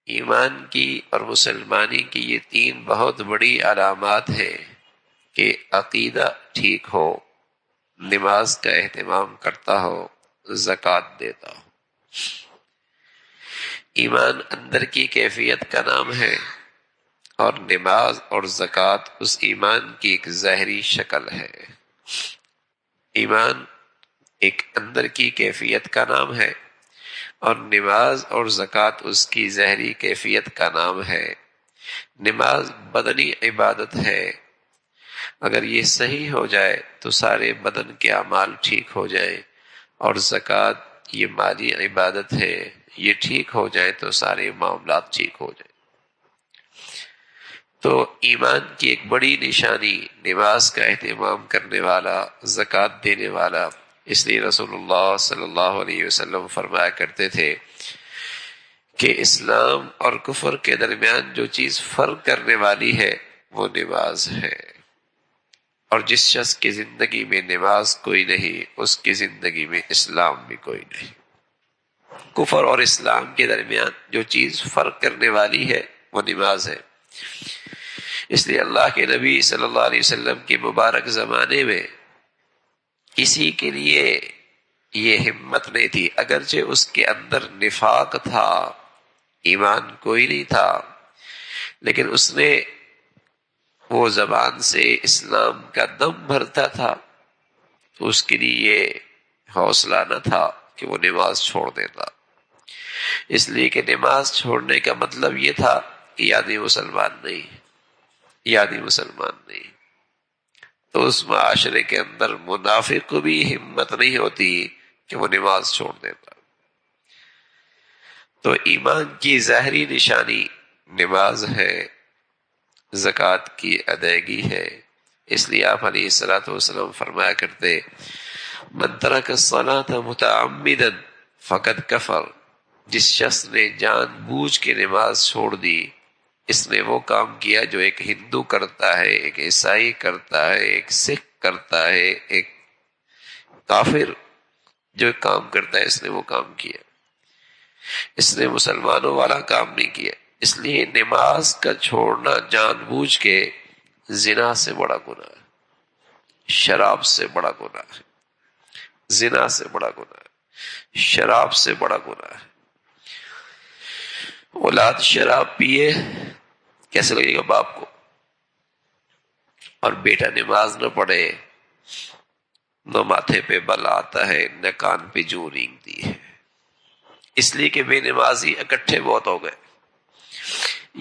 ایمان کی اور مسلمانی کی یہ تین بہت بڑی علامات ہیں کہ عقیدہ ٹھیک ہو، نماز کا اہتمام کرتا ہو، زکوٰۃ دیتا ہو۔ ایمان اندر کی کیفیت کا نام ہے، اور نماز اور زکوٰۃ اس ایمان کی ایک ظاہری شکل ہے۔ ایمان ایک اندر کی کیفیت کا نام ہے، اور نماز اور زکوٰۃ اس کی ظاہری کیفیت کا نام ہے۔ نماز بدنی عبادت ہے، اگر یہ صحیح ہو جائے تو سارے بدن کے اعمال ٹھیک ہو جائیں، اور زکوٰۃ یہ مالی عبادت ہے، یہ ٹھیک ہو جائے تو سارے معاملات ٹھیک ہو جائیں۔ تو ایمان کی ایک بڑی نشانی نماز کا اہتمام کرنے والا، زکوٰۃ دینے والا۔ اس لیے رسول اللہ صلی اللہ علیہ وسلم فرمایا کرتے تھے کہ اسلام اور کفر کے درمیان جو چیز فرق کرنے والی ہے وہ نماز ہے، اور جس شخص کی زندگی میں نماز کوئی نہیں، اس کی زندگی میں اسلام بھی کوئی نہیں۔ کفر اور اسلام کے درمیان جو چیز فرق کرنے والی ہے وہ نماز ہے۔ اس لیے اللہ کے نبی صلی اللہ علیہ وسلم کے مبارک زمانے میں کسی کے لیے یہ ہمت نہیں تھی، اگرچہ اس کے اندر نفاق تھا، ایمان کوئی نہیں تھا، لیکن اس نے وہ زبان سے اسلام کا دم بھرتا تھا، تو اس کے لیے یہ حوصلہ نہ تھا کہ وہ نماز چھوڑ دیتا، اس لیے کہ نماز چھوڑنے کا مطلب یہ تھا کہ یہ آدمی مسلمان نہیں، یہ آدمی مسلمان نہیں۔ تو اس معاشرے کے اندر منافق کو بھی ہمت نہیں ہوتی کہ وہ نماز چھوڑ دیتا۔ تو ایمان کی ظاہری نشانی نماز ہے، زکوٰۃ کی ادائیگی ہے۔ اس لیے آپ علیہ الصلوۃ والسلام فرمایا کرتے، من ترک الصلاۃ متعمدا فقد کفر، جس شخص نے جان بوجھ کے نماز چھوڑ دی، اس نے وہ کام کیا جو ایک ہندو کرتا ہے، ایک عیسائی کرتا ہے، ایک سکھ کرتا ہے، ایک کافر جو کام کرتا ہے، اس نے وہ کام کیا، اس نے مسلمانوں والا کام نہیں کیا۔ اس لیے نماز کا چھوڑنا جان بوجھ کے زنا سے بڑا گناہ ہے، شراب سے بڑا گناہ ہے، زنا سے بڑا گناہ ہے، شراب سے بڑا گناہ ہے۔ اولاد شراب پیے کیسے لگے گا باپ کو، اور بیٹا نماز نہ پڑھے، نہ ماتھے پہ بل آتا ہے، نہ کان پہ جوں رینگتی ہے، اس لیے کہ بے نمازی اکٹھے بہت ہو گئے،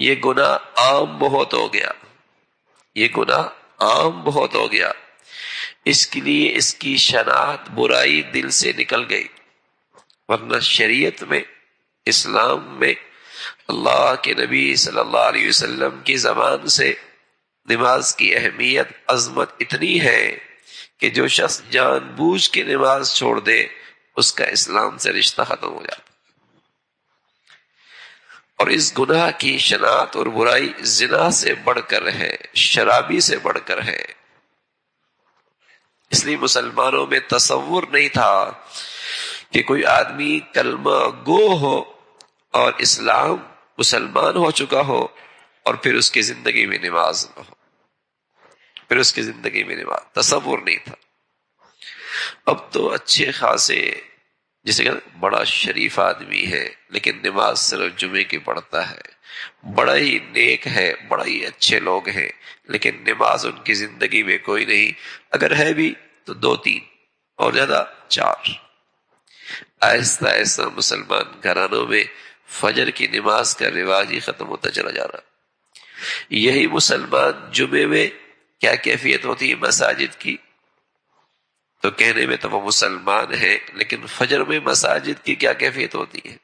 یہ گناہ عام بہت ہو گیا، یہ گناہ عام بہت ہو گیا۔ اس کے لیے اس کی شناخت برائی دل سے نکل گئی، ورنہ شریعت میں، اسلام میں، اللہ کے نبی صلی اللہ علیہ وسلم کی زبان سے نماز کی اہمیت، عظمت اتنی ہے کہ جو شخص جان بوجھ کے نماز چھوڑ دے اس کا اسلام سے رشتہ ختم ہو جاتا، اور اس گناہ کی شناخت اور برائی زنا سے بڑھ کر ہے، شرابی سے بڑھ کر ہے۔ اس لیے مسلمانوں میں تصور نہیں تھا کہ کوئی آدمی کلمہ گو ہو اور اسلام مسلمان ہو چکا ہو اور پھر اس کی زندگی میں نماز نہ ہو، پھر اس کی زندگی میں نماز، تصور نہیں تھا۔ اب تو اچھے خاصے، جسے کہ بڑا شریف آدمی ہے لیکن نماز صرف جمعے کی پڑھتا ہے، بڑا ہی نیک ہے، بڑا ہی اچھے لوگ ہیں، لیکن نماز ان کی زندگی میں کوئی نہیں، اگر ہے بھی تو 2-3 اور زیادہ 4۔ آہستہ آہستہ مسلمان گھرانوں میں فجر کی نماز کا رواج ہی ختم ہوتا چلا جا رہا۔ یہی مسلمان جمعے میں کیا کیفیت ہوتی ہے مساجد کی، تو کہنے میں تو وہ مسلمان ہے، لیکن فجر میں مساجد کی کیا کیفیت ہوتی ہے۔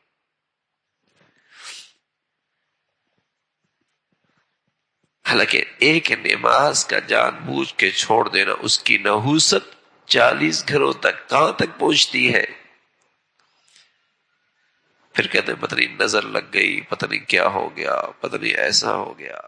حالانکہ ایک نماز کا جان بوجھ کے چھوڑ دینا، اس کی نحوست 40 گھروں تک، کہاں تک پہنچتی ہے۔ پھر کہتے ہیں پتہ نہیں نظر لگ گئی، پتہ نہیں کیا ہو گیا، پتہ نہیں ایسا ہو گیا۔